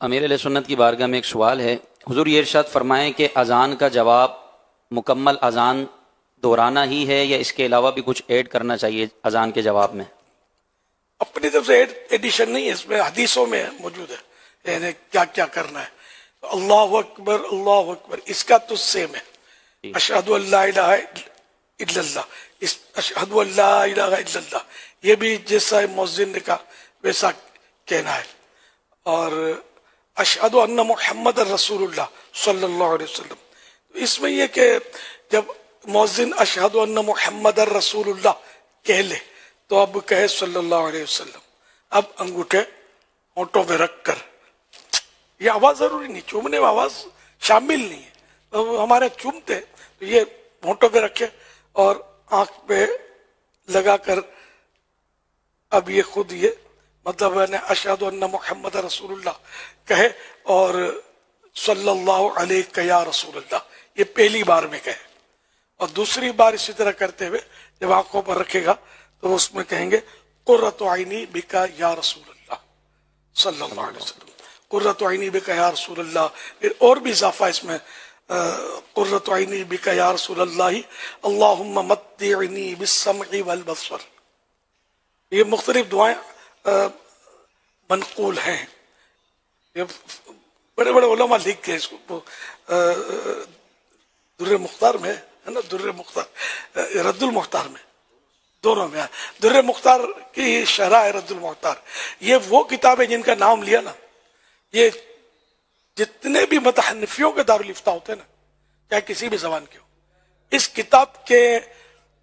امیر علیہ سنت کی بارگاہ میں ایک سوال ہے، حضور یہ ارشاد فرمائیں کہ اذان کا جواب مکمل اذان دہرانا ہی ہے یا اس کے علاوہ بھی کچھ ایڈ کرنا چاہیے اذان کے جواب میں؟ اپنی طرف سے ایڈیشن نہیں ہے، اس میں حدیثوں میں موجود ہے یعنی کیا کیا کرنا ہے۔ اللہ اکبر اس کا تو سیم ہے، اشہد ان لا الہ الا اللہ، اشہد ان لا الہ الا اللہ، یہ بھی جیسا مؤذن نے کہا ویسا کہنا ہے۔ اور اشہد ان محمد رسول اللہ صلی اللہ علیہ وسلم، اس میں یہ کہ جب مؤذن اشہد ان محمد رسول اللہ کہہ لے تو اب کہے صلی اللہ علیہ وسلم، اب انگوٹھے ہونٹوں پہ رکھ کر، یہ آواز ضروری نہیں، چومنے میں آواز شامل نہیں ہے، تو ہمارے چومتے تو یہ ہونٹوں پہ رکھے اور آنکھ پہ لگا کر، اب یہ خود یہ مطلب ہے اشہد ان محمد رسول اللہ کہے اور صلی اللہ علیہ یا رسول اللہ، یہ پہلی بار میں کہے، اور دوسری بار اسی طرح کرتے ہوئے جب آنکھوں پر رکھے گا تو اس میں کہیں گے قرۃ عینی بکا یا رسول اللہ صلی اللہ علیہ وسلم، قرۃ عینی بکا یا رسول اللہ۔ پھر اور بھی اضافہ اس میں، قرۃ عینی بکا یا رسول اللہ اللہم متعنی بالسمع والبصر، یہ مختلف دعائیں منقول ہیں، یہ بڑے بڑے علماء لکھ کے اس کو در مختار میں ہے نا، در مختار رد المختار میں، دونوں میں در مختار کی شرح ہے رد المختار، یہ وہ کتاب ہے جن کا نام لیا نا، یہ جتنے بھی متحنفیوں کے دارالفتہ ہوتے ہیں نا، چاہے کسی بھی زبان کے ہو، اس کتاب کے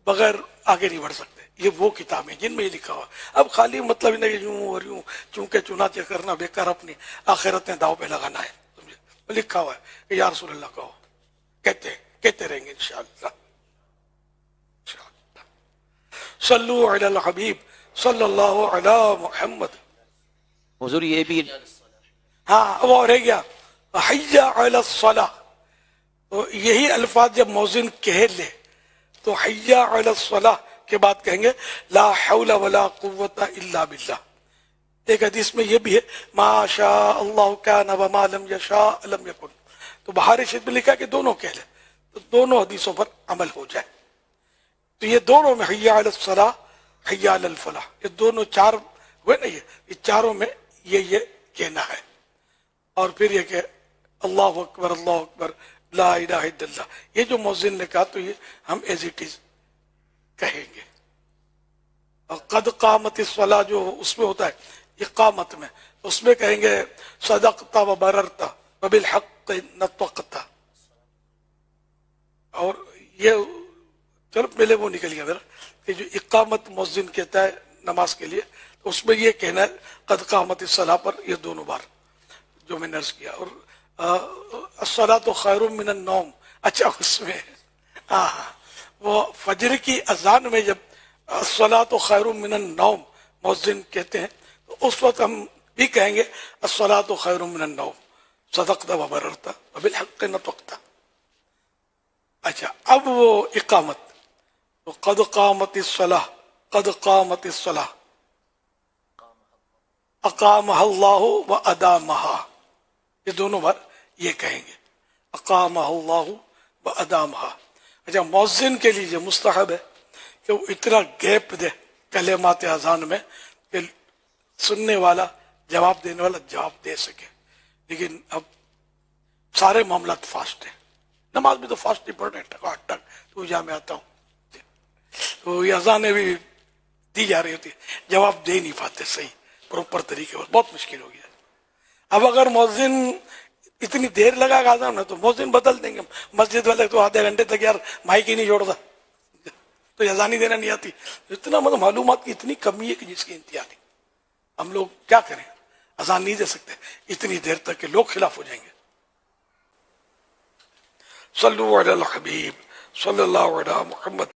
بغیر آگے نہیں بڑھ سکتے۔ یہ وہ کتاب ہیں جن میں یہ لکھا ہوا، اب خالی مطلب نہیں کہ یوں اور یوں چونکہ چنانچہ کرنا بیکار، اپنی آخرت میں داؤ پہ لگانا ہے، لکھا ہوا ہے کہ یا رسول اللہ کہو، کہتے رہیں گے انشاءاللہ۔ صلو علی الحبیب صلی اللہ علی محمد۔ حضور یہ بھی ہاں وہ رہ گیا حی علی الصلاۃ، تو یہی الفاظ جب مؤذن کہہ لے تو حی علی الصلاۃ کے بعد کہیں گے لا حول ولا قوت الا باللہ۔ ایک حدیث میں یہ بھی ہے ما شاء اللہ کان وما لم یشاء لم یکن، تو بہار شریف میں لکھا ہے کہ دونوں کہہ لیں تو دونوں حدیثوں پر عمل ہو جائے۔ تو یہ دونوں میں حی علی الصلاۃ حی علی الفلاح، یہ دونوں چار ہوئے نا، یہ چاروں میں یہ کہنا ہے، اور پھر یہ کہ اللہ اکبر لا الہ الا اللہ، یہ جو مؤذن نے کہا تو یہ ہم ایز اٹ از کہیں گے۔ اور قد قامت الصلاۃ جو اس میں ہوتا ہے اقامت میں، اس میں کہیں گے صدقت و بررت وبالحق نطقت، اور یہ چلو پہلے وہ نکل گیا میرا کہ جو اقامت مؤذن کہتا ہے نماز کے لیے، تو اس میں یہ کہنا ہے قد قامت الصلاۃ پر یہ دونوں بار جو میں نے عرض کیا۔ اور الصلاۃ خیر من النوم، اچھا اس میں وہ فجر کی اذان میں جب الصلاۃ خیر من النوم مؤذن کہتے ہیں تو اس وقت ہم بھی کہیں گے الصلاۃ خیر من النوم صدقت و بررت وبالحق نطقت۔ اچھا اب وہ اقامت، تو قد قامت الصلاۃ، قد قامت الصلاۃ اقامها اللہ و ادامها، یہ دونوں بار یہ کہیں گے اقامها اللہ و ادامها۔ اچھا مؤذن کے لیے مستحب ہے کہ وہ اتنا گیپ دے کلمات اذان میں کہ سننے والا جواب دینے والا جواب دے سکے، لیکن اب سارے معاملات فاسٹ ہیں، نماز بھی تو فاسٹ ہی پڑھ رہے ہیں، ٹک ٹک تو جہاں میں آتا ہوں تو یہ اذانیں بھی دی جا رہی ہوتی ہے، جواب دے نہیں پاتے صحیح پروپر طریقے پر، بہت مشکل ہو گیا۔ اب اگر مؤذن اتنی دیر لگا گا اذان میں تو مؤذن بدل دیں گے، مسجد والے تو آدھے گھنٹے تک یار مائک ہی نہیں جوڑتا تو اذان ہی دینا نہیں آتی، اتنا مطلب معلومات کی اتنی کمی ہے کہ جس کی انتہا نہیں۔ ہم لوگ کیا کریں، اذان نہیں دے سکتے اتنی دیر تک کہ لوگ خلاف ہو جائیں گے۔ صلو علی الحبیب صلی اللہ علی محمد۔